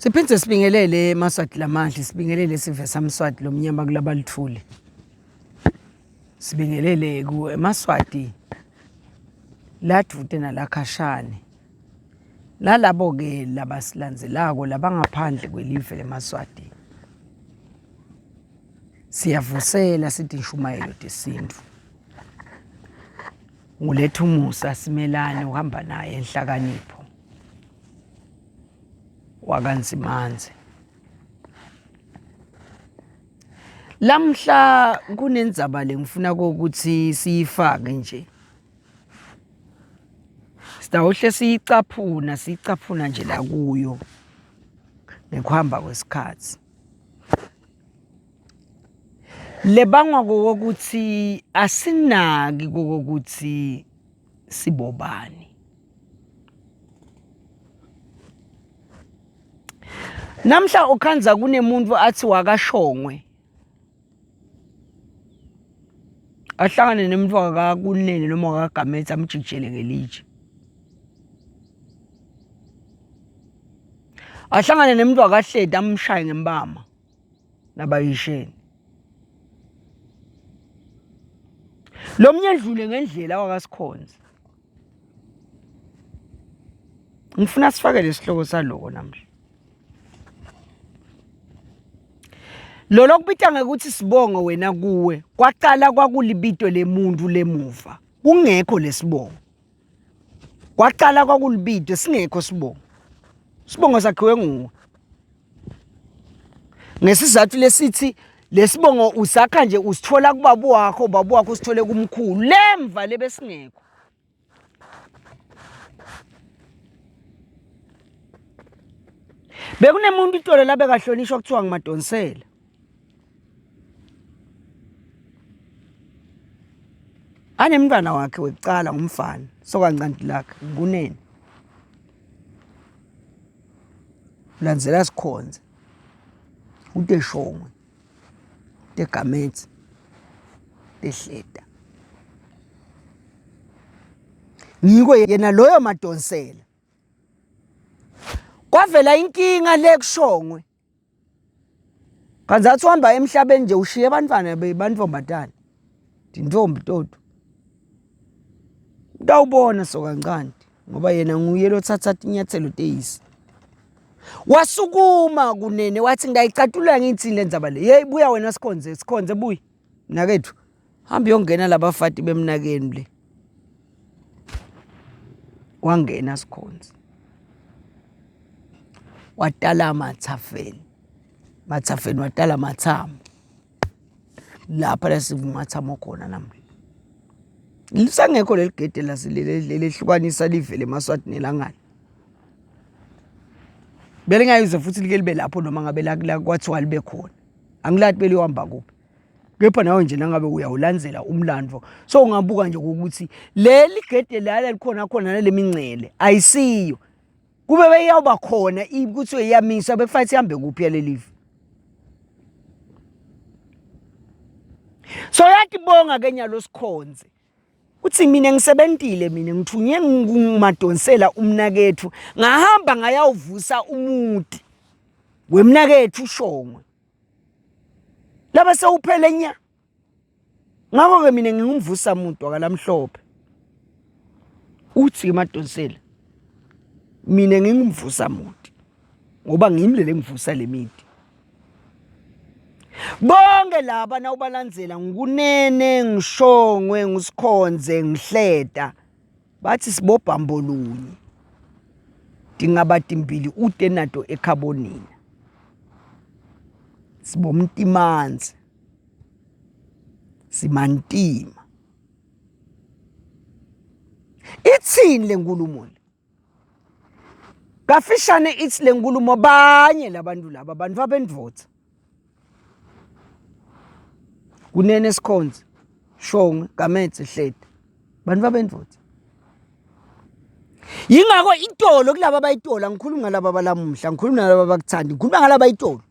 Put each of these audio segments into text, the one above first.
Siphinde sibingelele eMaswati lamandla, sibingelele sive samswati lomnyama kulaba lithuli. Sibingelele ku eMaswati ladvute nalakhashane. Lalabo ke labasilandzelako labangaphandle kwelive leMaswati. Siyavusela sithi inshumayelo tesintu. Nguletha umusa simelane uhamba naye enhlakanipho. Wakanzimanze. Lamhla kunendzaba lengifuna ukuthi siyifake nje. Sitawuhle siyicaphuna nje la kuyo ngekuhamba kwesikhathi. Lebangwa kokuthi asinaki kokuthi sibobani. Namhla ukhanza kunemuntu athi wakashongwe. Ahlangane nemuntu wakakunene noma wakagametha amjikijele ngelitshe. Ahlangane nemuntu wakahleda amshaye ngembama nabayisheni. Lo mnyendlule ngendlela wakasikhonza. Ngifuna sifake lesihloko saloko namhla. Lo lokubita ngekuthi sibongo wena kuwe kwaqala kwakulibito lemuntu lemuva kungekho lesibongo. Kwaqala kwakulibito singekho sibongo. Sibongo sakhiwe nguwe. Ngesizathu lesithi lesibongo usakha nje usithola kubabu wakho usithole kumkhulu lemva lebesingekho. Bekunemuntu itolo labe kahlonishwa kuthiwa nguMadonsela. Anemntwana wakhe wekucala ngumfana sokancanti lakhe kunene. Ulandzela sikhonze. Uteshongwe. Tegamethe. Tehleda. Ngiko yena loyo Madonsela. Kwavela inkinga lekushongwe. Kanzathi uhamba emhlabeni nje ushiye abantwana bebantfombatana. Intombi toto. Utawubona sokancanti ngoba yena nguye lothatha inyathelo teyisi. Wasukuma kunene wathi ngiyayicatula ngithi lendzaba le. Hey buya wena sikhonze buyi. Nakethu hamba yongena labafati bemnakeni le. Wangena sikhonze. Watala Mathafeni watala Mathamo. Lapha la sivumathamo khona namhla. Lisangekho leligede lelehlukanisa live leMaswati nelangani. Bele ngayizwe futhi like libe lapho noma ngabe la kwathiwa libe khona. Angilati bele uhamba kuphi. Kepha nawe nje nangabe uyawulandzela umlandvo. So ungabuka nje ukuthi leli gede lala likhona khona leminqele ayisiyo. Kube beyawuba khona ukuthi uyamisa befathi ihambe kuphi yalelive. So yatibonga ke nyalo sikhonze. Uthi mina ngisebentile mina ngithunye nguMadonsela umnakethu ngahamba ngayawuvusa umuti wemnakethu ushongwe. Laba sewuphele nya. Ngakho ke mina ngingumvusa umuntu wakalamhlophe. Uthi Madonsela mina ngingumvusa umuntu ngoba ngimlele ngivusa lemiti. Bonke laba nawubalandzela ngunene ngishongwe ngusikhonze ngihleda bathi sibobhambo lunye dingabatimbili ude nato ekhabonini sibomntimanzi simantima. Itsini lenkulumo le kafishane ithi lenkulumo banye labantu laba abantu abendvodza. Kunene sikhonze shongwe gamethe hleda bantu babendvodza. Yingakho itolo kulaba bayitola ngikhuluma ngalaba balamuhla ngikhuluma nalaba bakuthanda ngikhuluma ngalaba bayitolo.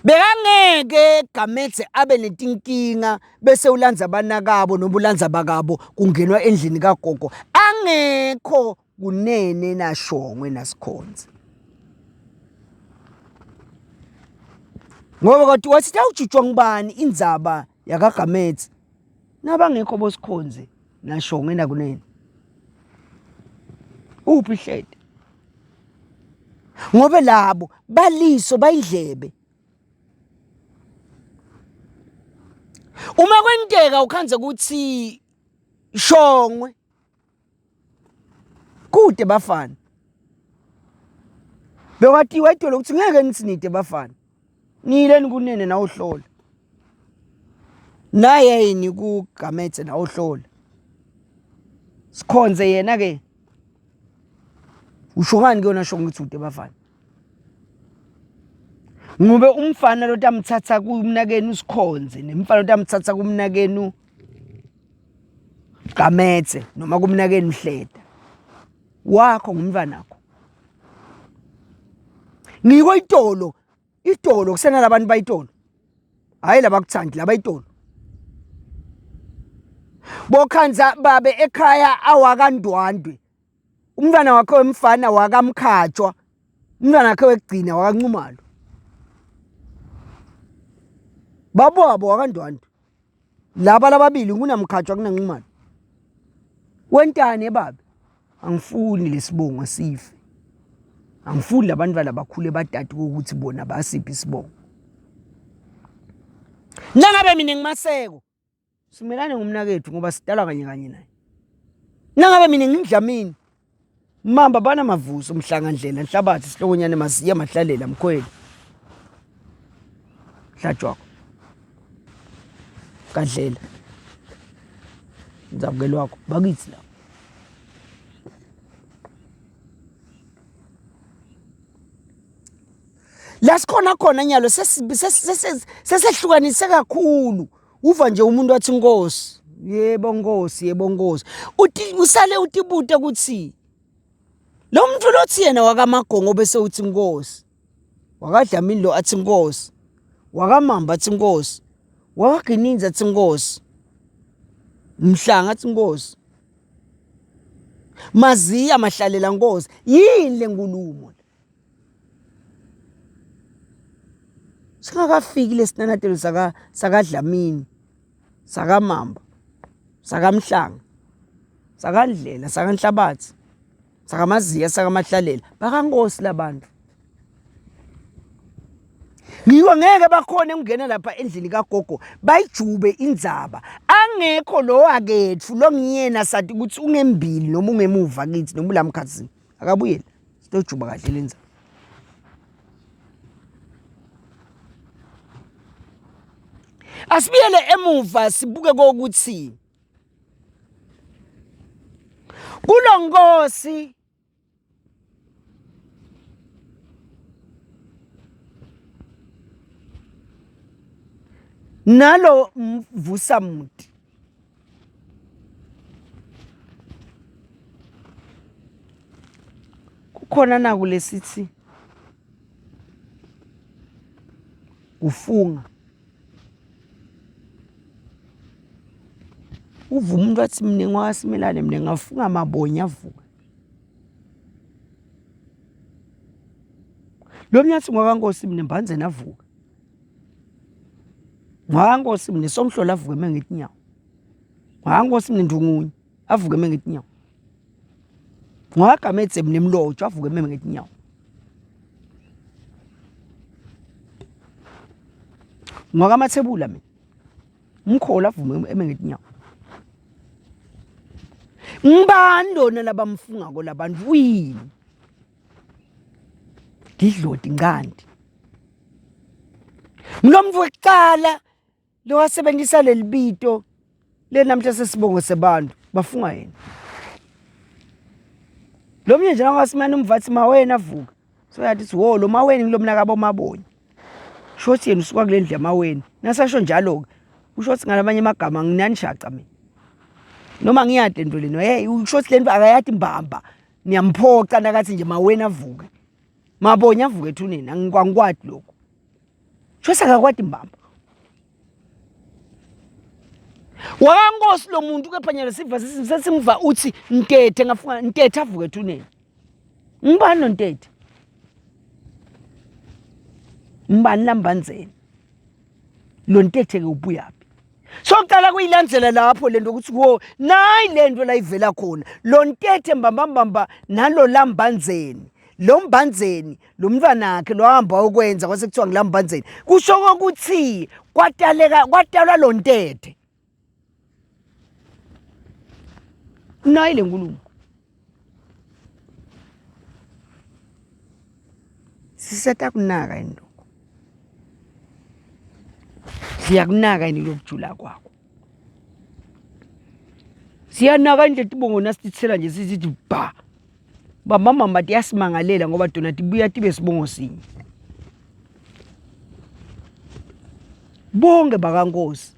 Bekangeke gamethe abe netinkinga bese ulandza abanakabo noma ulandza bakabo kungenwa endlini kagogo angekho kunene nashongwe nasikhonze. ngoba kodwa wathi awujutshwa ngibani indzaba yakaGametse nabangekho bosikhonze nasho ngena kunene uphi ihlede ngobe labo baliso bayindlebe uma kwenteka ukhanze ukuthi Shongwe kude bafana bewathi wayithola ukuthi ngeke nitsinide bafana niyileni kunene nawo hlola naye yini kuGametse nawo hlola sikhonze yena ke usho ngani kuyona sho ukuthi ude bafana ngobe umfana lo tamthatha kumnakeni usikhonze nemfana lo tamthatha kumnakeni Gametse noma kumnakeni Mhleda wakho ngumvanakho ngiko itolo kusena labantu bayitolo hayi labakuthandi labayitolo bokhanza babe ekhaya awakandwandwe umntwana wakhe wemfana wakamkhatshwa umntwana wakhe wekugcina wakancumalo bababo wakandwandwe laba lababili kunamkhatshwa kunancumalo wentane baba angifuni lesibongo sife angifuni labantwana bakhule badade ukuthi bona basiphi isibongo nangabe mina ngimaseko simelane ngumnakethu ngoba sidalwa kanye kanye naye nangabe mina ngindlamini mamba bana mavuso umhlangandlela Nhlabathi Sihlokonyane Masiya Mahlalela Mkhweli Hlatshwako Kadlela Ndzabukelo bakithi la lasikhona khona nyalo sesehlukanise kakhulu uva nje umuntu wathi Nkosi yebo Nkosi uthi usale utibute ukuthi lo muntu lothi yena wakamagongo bese uthi Nkosi wakadlamini lo athi Nkosi wakamamba athi Nkosi wakaGininzi athi Nkosi Mhlanga athi Nkosi Maziya Mahlalela Nkosi yini lenkulumo singakafiki lesinanatelo sakadlamini sakamamba sakamhlanga sakandlela sakanhlabathi sakamaziya sakamahlalela bakaNkosi labantu ngiko ngeke bakhona ukungena lapha endlini kagogo bayijube indzaba angekho lo akethu lo ngiyena sathi ukuthi ungembili noma ungemuva kithi noma ulamkhathini akabuyela sitojuba kahle lendzaba asibiyele emuva sibuke kokuthi kulo Nkosi nalo Mvusamuti kukhona na kulesithi ufunga uvuma umuntu wathi mina ngwasimelane mina ngafunga amabonya avuka lo mnyathi ngwakaNkosi mina mbanze navuka ngwakaNkosi mina somhlola avuke mengithi nyawo ngwakaNkosi mina Ndungunye avuke mengithi nyawo ngwakaGametse mina Mlotshwa avuke mengithi nyawo ngwakaMathebula mina umkhola avume mengithi nyawo ngibani lona labamfunga ko labantu wini Didlodi Ngandi Mlomuntu wekuqala lo wasebenzisa lelibito lenamhla sesibongo sebantu bafunga yena lo mnye nje ngasimana umvathi mawena avuka so yathi wo lo maweni ngilomna kabo mabonye shothi yena usuka kule ndle yamaweni nasasho njalo ke ushothi ngalamanye amagama nginanishaca mina noma ngiyade into leno hey ushothi lento akayathi mbamba niyamphoqa nakathi nje maweni avuke mabonye avuke ethuneni angikwankwadi lokho shothi akakwadi mbamba wakaNkosi lo muntu kephanyela siva sesimva uthi Ntethe ngafunga Ntethe avuke ethuneni ngibani noNtethe mbani lambanzeni lo ntethe ke ubuyaphi. So qala kuyilandzela lapho lento ukuthi wo nayi lento la ivela khona lo ntethe mbambamba nalo lambanzeni lo mbanzeni lo mntwana wakhe lo hamba ukwenza kwase kuthiwa ngilambanzeni kusho ukuthi kwatalwa lo ntethe nayi le nkulumo siseta kunaka into siyakunaka yini lokujula kwakho siyanaka indlela tibongo nasithithela nje sithi ba mama tiyasimangalela ngoba dona tibuya tibe sibongo sinye bonke bakankosi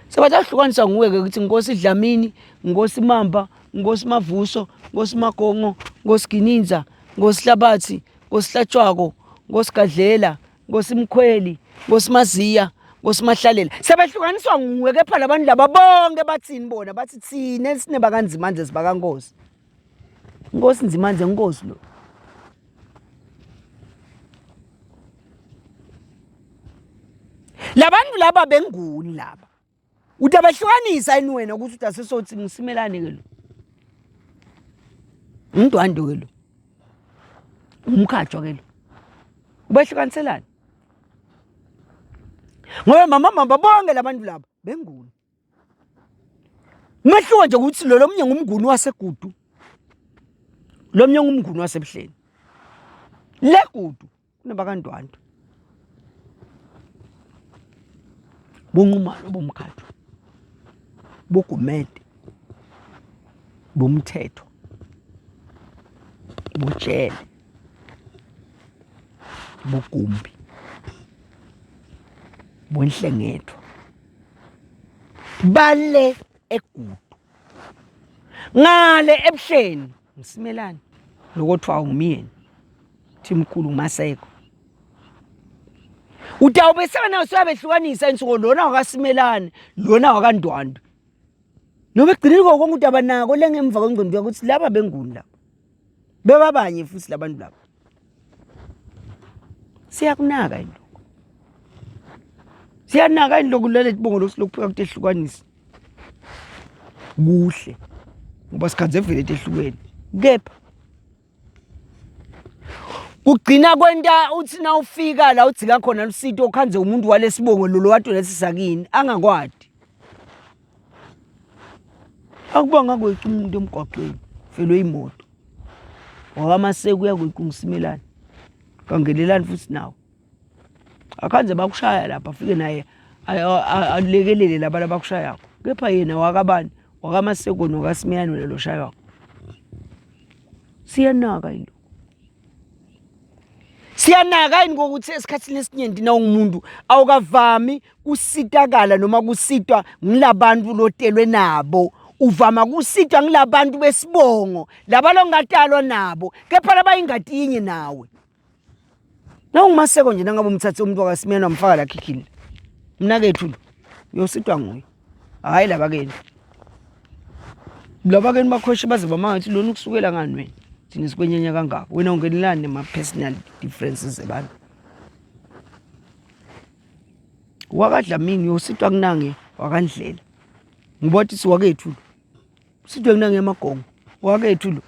sebathahlukanisa nguwe ke ukuthi inkosi Dlamini inkosi Mamba inkosi Mavuso inkosi Magongo inkosi Gininza inkosi Hlabathi inkosi Hlatshwako inkosi Gadlela inkosi Mkhweli inkosi Maziya inkosi Mahlalela sebahlukaniswa nguwe kepha labantu laba bonke bathini bona bathi thina sineba kanzimanze sibakankosi inkosi Nzimanze inkosi lo labantu laba benguni laba uthi abahlukanisa yini wena ukuthi udasesothi ngisimelane ke lo umntwando ke lo umkhathwa ke lo ubahlukaniselana ngoba mama bonke labantu laba benguni umehluko nje ukuthi lo lomnye ngumnguni waseGudu lo mnye ngumnguni waseBuhleni leGudu kunabakandwandwe bonqumalo bomkhathwa bogumede bomthetho botshele bogumbi bonhlengethwa bale eGudu ngale eBuhleni ngisimelane lokothiwa ngumyeni Thimkhulu Maseko utawubeseka nawo siyabehlukanisa insuku lona wakasimelane lona wakandwandwe noma egcineni konke ukuthi abanako lengemva kwengqondo ukuthi laba benguni laba bebabanye futhi labantu laba siyakunaka into siyanaka into kulele tibongo lokuphika kutehlukanisa kuhle ngoba sikhaze vele tehlukene kepha kugcina kwenta uthi na ufika la udzika khona lusito ukhanze umuntu walesibongo lo wathi lesisakini angakwadi akubanga kwethu umuntu emgwaqweni felwe imoto wakaMaseko uyakuyikungisimelana kangelelani futhi nawo akhanze bakushaya lapha afike naye alekelele laba bakushaya kepha yena wakabani wakaMaseko nokasimelane lelo shaywa siyanaka into siyanaka yini ngokuthi esikhathini esinyenti na umuntu awukavami kusitakala noma kusitwa ngilabantu lotelwe nabo uvama kusitwa ngilabantu besibongo labalo ngatalwa nabo kepha labayingatinye nawe na unguMaseko nje nangabe umthathe umuntu wakasimena wamfaka la khikhini mina kethu lo uyositwa nguye hayi labakeni bakhoshe baze bamangathi lona ukusukela ngani wena thina sikwenyenya kangaka wena ungenelane nema personal differences abantu wakaDlamini uyositwa kunange wakandlela ngibothi siwakethu sitwe kunange emagongo wakethu lo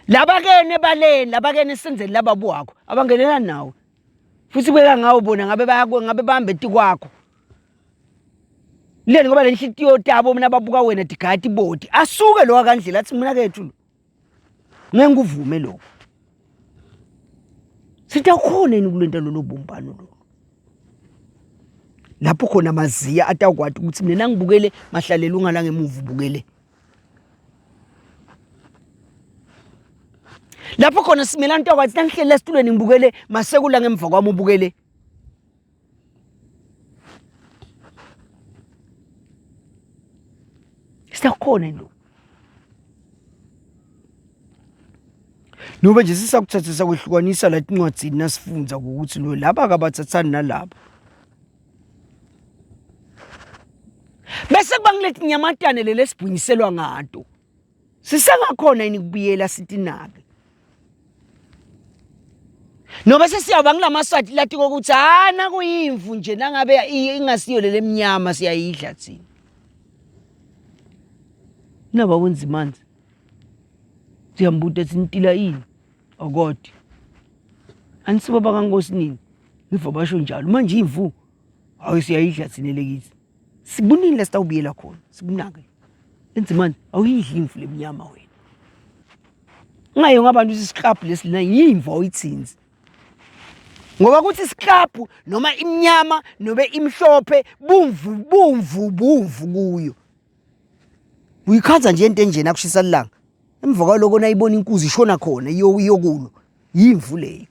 labakene baleni labakene senzeni lababu wakho abangenelana nawe futhi beka ngawo bona ngabe bambe tikwakho leni ngoba lenhlitiyo tabo mina babuka wena digati bodi asuke lo wakandlela athi mina kethu lo ngeke nguvume lokho sitakhona yini kulento lo bombano lo lapho khona Maziya atawukwati ukuthi mina ngibukele mahlalela ungala ngemuva ubukele lapho khona Simelane atawukwati nangihlele esitulweni ngibukele Maseko la ngemva kwami ubukele sitakhona lo noba nje sisakuthathisa kwehlukanisa la incwadzini nasifunza ukuthi lo laba akabathathani nalabo bese kubangilethi nyamatane lesibhunyiselwa ngato sisengakhona yini kubiyela sithi nabe Noba sesiyaba ngulamaswati lathi kokuthi na kuyimvu nje nangabe ingasiyo lele emnyama siyayidla thina. Naba wenza manzi. Siyambuta sintila ini. Okoti. Anisiba bakangosi nini? Ngiva basho njalo manje imvu awusiyayidla thina lekithi. Sibunile sitawubiyela khona. Sibunake. Enza manzi awuyidli imvu lemnyama wena. Ngayo ngabantu isiklaphu lesilina yimvu awuyithinzi. Ngoba kuthi isiklaphu noma imnyama nobe imhlophe bumvu kuyo. Uyikhaza nje into enjena kushisa lilanga. Emva kwaloko nayibona inkuzi ishona khona iyokulo. Yimvu leyo.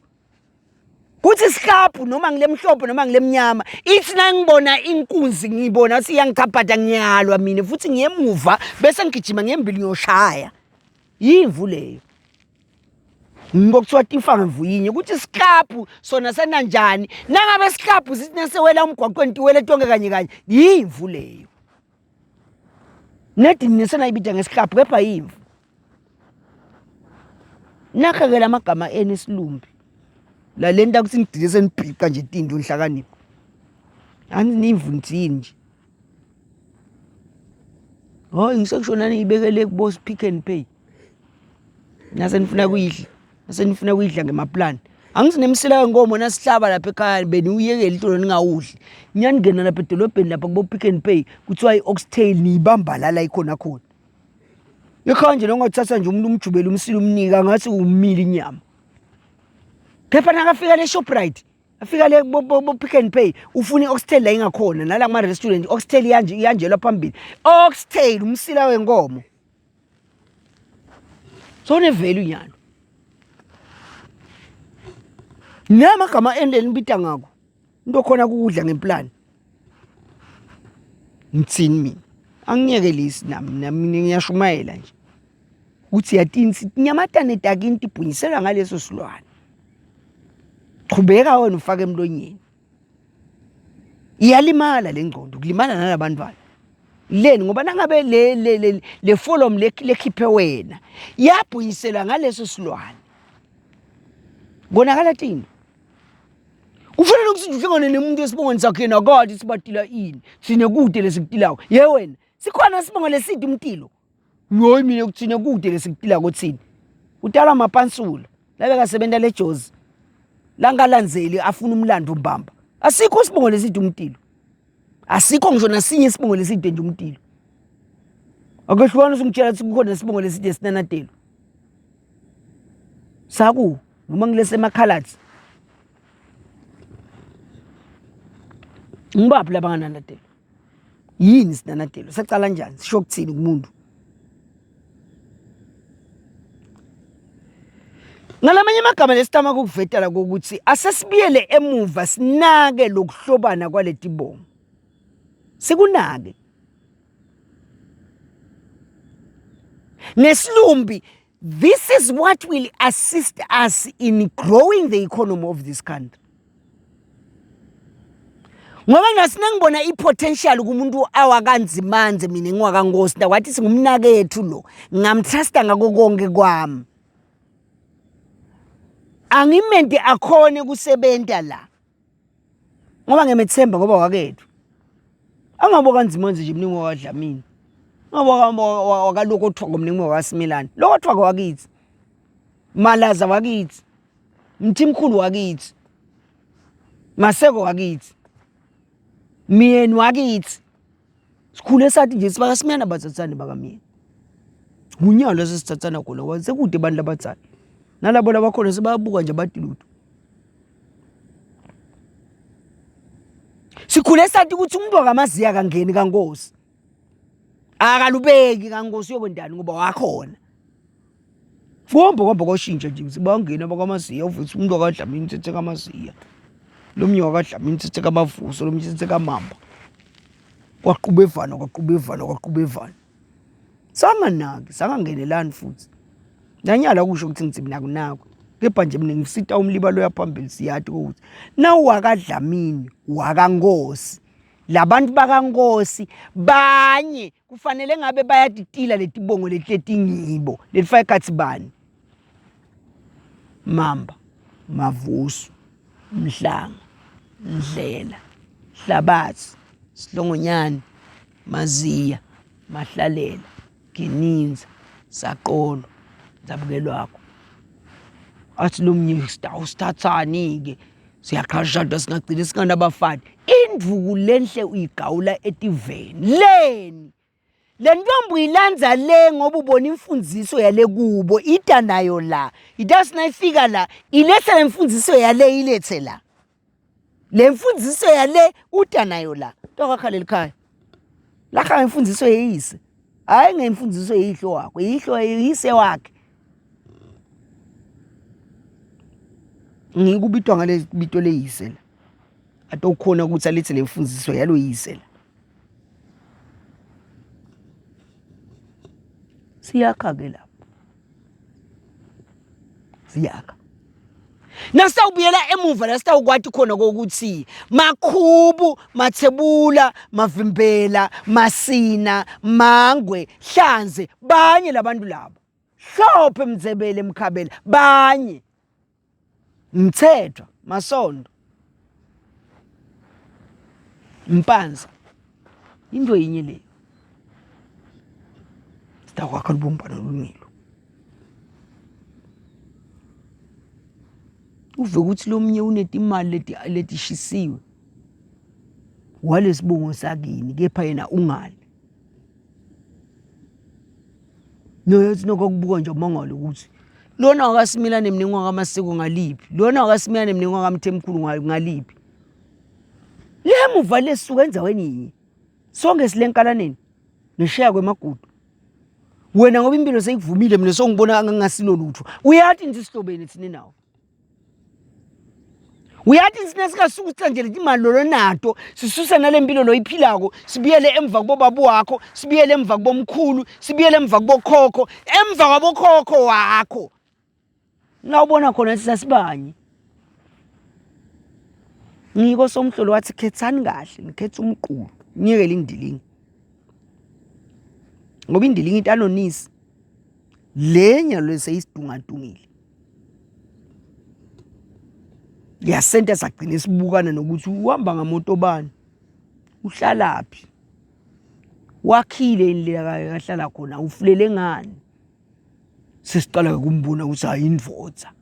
Kuthi isiklaphu noma ngilemhlophe noma ngilemnyama ithi nangibona inkunzi ngibona siyangichaphatha ngiyalwa mina futhi ngiyemuva bese ngigijima ngembili ngiyoshaya. Yimvu leyo. Ngokuthiwa tifa ngemvu yinye kuthi isiklaphu sona senanjani nangabe isiklaphu sithi nesewela umgwaqweni tiwele tonke kanye yimvu leyo. Nethi nisena ibida ngesiklaphu kepha yimvu. Nakhake lamagama enesilumbi. La lenta kuthi ngidile senibhika nje tindo nhlakanipho. Nimvu nje. Ngisekushona nibekele kuboss Pick n Pay. Nase nifuna kuyidla. Nifuna kuyidla ngemaplani. Angisinemisila wenkomo nasihlaba lapha ekhaya beni uyekela intolo ningawudli. Nyaningena lapha edolobheni lapha kubo Pick n Pay kuthiwa iOxtail nibamba la ikhona khona. Ekhaya nje longathatha nje umuntu umjubela umsila umnika ngathi umile inyama. Kepha nakafika le Shoprite, afika le bo Pick n Pay ufuna iOxtail la ingakhona nala kuma restaurant iOxtail iyanjelwa phambili. Oxtail umsila wenkomo. So ne value nyalo. Nama kama endeni bita ngako. Into khona kudla ngemplan. Ngitsini mina. Angiyekelisi nami ngiyashumayela nje. Uthi yatinsi nyamatane takinti ibhunyisela ngaleso silwane. Qhubeka wena ufake emlonyeni. Iyalimala lengqondo, kulimala nalabantwana. Leni ngoba nangabe le follow lekhiphe wena. Yabhunyisela ngaleso silwane. Bonakala thini? Kufanele ukuthi uhlangane nemuntu esibongweni sakhe nakade sibatila ini. Sine kude lesikutilawo. Ye wena, sikhona sibongo lesidi umtilo. Yoyi mina ukuthina kude lesikutila kothini. Utala mapansula. Labe kasebenza le Jozi. Langalandzeli afuna umlando umbamba. Asikho sibongo lesidi umtilo. Asikho ngisho nasinye sibongo lesidi nje umtilo. Akehlwana usungitshela ukuthi kukhona sibongo lesidi esinanatelo. Saku noma ngilese emakhalathi. Ngibaphi labangananatelo? Yini sinanatelo? Sacala njani? Sisho kuthini kumuntu? Ngalamanye amagama lesitama kukuvetela ukuthi asesibiyele emuva sinake lokuhlobana kwaletibongo. Sikunake. Neslumbi, this is what will assist us in growing the economy of this country. Ngoba ngasina ngibona ipotential kumuntu awakanzimanze mina ngwakangosi wathi singumnakethu lo ngamtrusta ngako konke kwami. Angimente akhone kusebenta la. Ngoba ngemethemba ngoba wakethu. Angaboka nzimanze nje mningi wadla mina. Ngoba wakaloko othwa ngomningi waSimilani. Lokho othwa kwakithi. Malaza wakithi. Mthimkhulu wakithi. Maseko wakithi. Miyeni wakithi. Sikhule sathi nje sibaka Simiyana bathathane baka mina. Unyalo lesithathana khona kwanze kude abantu labathana. Nalabo labakhona sebabuka nje badilutho. Sikhule sathi ukuthi umuntu akamaziya kangeni kaNkosi. Akalubeki kaNkosi yokwendani ngoba wakhona. Fombo koshintsha nje sibangena bakamaziya uvuthi umuntu akadlamini uthethe kamaziya. Lo mnyoka akadlamini uthethe kamavuso lo mnye uthethe kamamba. Kwaqhubevana. Sanganaki, sangangenelani futhi. Nanyala kusho ukuthi ngithi mina kunakho. Kepha nje mina ngisita umlibalo yaphambili siyathi ukuthi nawu wakadlamini wakaNkosi. Labantu bakaNkosi banye kufanele ngabe bayaditila letibongo letingibo. Lelifaka kathi bani? Mamba. Mavusu, Mhlanga, Ndlela, Hlabathi, Silongonyane, Maziya, Mahlalela, Gininza, Saqolo, Nzabukelwakho. Athi lo mnye sithathani-ke siyaqhashada singagcina singanabafana. Induku lenhle uyigawula etiveni leni. Le ntombi uyilanza le ngoba ubona imfundiso yale kubo ida nayo la. Idasi nayifika la ilethe le mfundiso yale ilethe la. Le mfundiso yale uda nayo la. Tokakhala ekhaya. La khaya imfundiso yeyise. Hayi ngemfundiso yihlo wakho. Yihlo yise wakhe. Ngikubitwa ngale bito leyise la. Atokhona ukuthi alethe le mfundiso yalo yise la. Siyakha ke lapho. Siyakha. Nasawubuyela emuva la sitawukwathi khona kokuthi Makhubu, Mathebula, Mavimbela, Masina, Mangwe, Hlanze banye labantu labo. Hlophe Mdzebele Mkhabela banye. Mthethwa, Masondo, Mpanza. Into yinye leyo. Sitakwakha lubumbano lungilo. Uve ukuthi lo mnye unetimali letishisiwe. Walesibongo sakini kepha yena ungali. Noyothi nokubuka nje umangalo ukuthi lona akasimila nemningo kamasiko ngaliphi. Lona akasimila nemningo kaMthemkhulu ngaliphi. Lemuva lesuka enzaweni yinye. Sonke silenkalaneni nesheya kwemagudu. Wena ngoba impilo seyikuvumile mina songibona ngasilo lutho. Uyathi nje sihlobene thina nawo. Uyathi sinesikasukuthi nje leti imali lo nato sisusa nalempilo lo iphilako sibiyele emva kubobabu wakho sibiyele emva kubomkhulu sibiyele emva kubokhokho emva kwabokhokho wakho. Nawubona khona sisasibanye. Ngiko somhlolo wathi khethani kahle ngikhetha umqulu ngiyeke lindilingi. Ngoba indilingi into anonisi lenya lo seyisidungadungile. Yasenta sagcina isibukana nokuthi uhamba ngamoto bani uhlalaphi wakhile indlela kahlala khona ufulele ngani sesiqala ukumbona ukuthi ayindvodza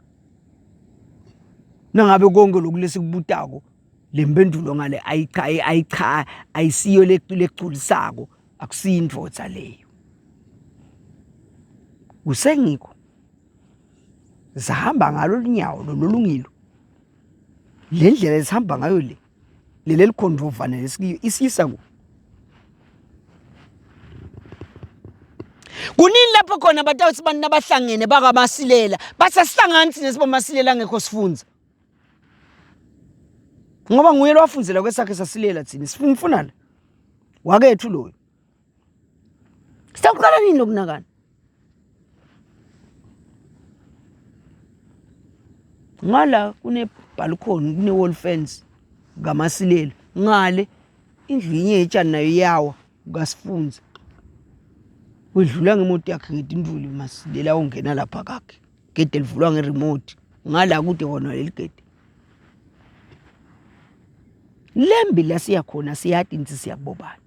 nangabe konke lokulesikubutako lempendulo ngale ayicha ayisiyo lecculisako akusiyindvodza leyo usengikho zahamba ngalo linyawo lolungilo le ndlela esihamba ngayo le lelikhondrovana lesikiyo isisa ku kunini lapho khona batawuthi abantu nabahlangene bakaMasilela basasihlangani thina siboMasilela ngekho sifunza ngoba nguye lo wafundzela kwesakhe sasilela thina sifuna la wakethu loyo sitaqala nini lokunakana ngala kune balcony kune wall fence ngaMasilela ngale indlu inye etshani nayo yawa ukasifunza wedlula ngemoto yakhe ngedinduli Masilela ongena lapha kakhe gede livulwa ngeremote ngala kude khona leli gede lembi la siyakhona siyadi nti siyabobana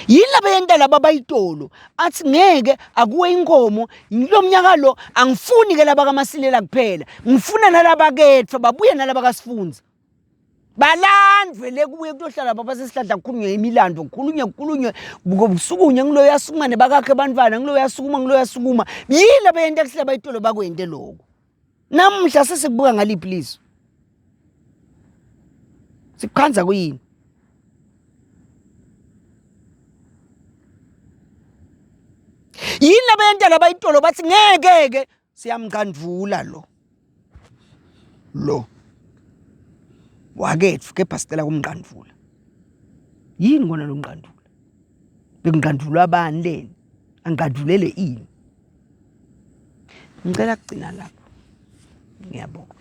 yini labayenta laba bayitolo athi ngeke akuwe inkomo lo mnyaka lo angifuni ke laba kaMasilela kuphela ngifuna nalaba kethu babuye nalaba kasifunza balandwe lekubuye kutohlala baba sesihlahla kukhulunywe imilando kukhulunywe busukunye ngilo yasukuma nebakakhe bantwana ngilo yasukuma yini labayenta kuhlala bayitolo bakwende lokho namhla sesikubuka ngaliphi lizo sikhanza kuyini yini labayenta labayitolo bathi ngeke siyamgandvula lo wakethu kepha sicela kumgandvula yini kona lo mgandvula bekungandvulwa abani leni angandvulele ini ngicela kugcina lapho ngiyabonga.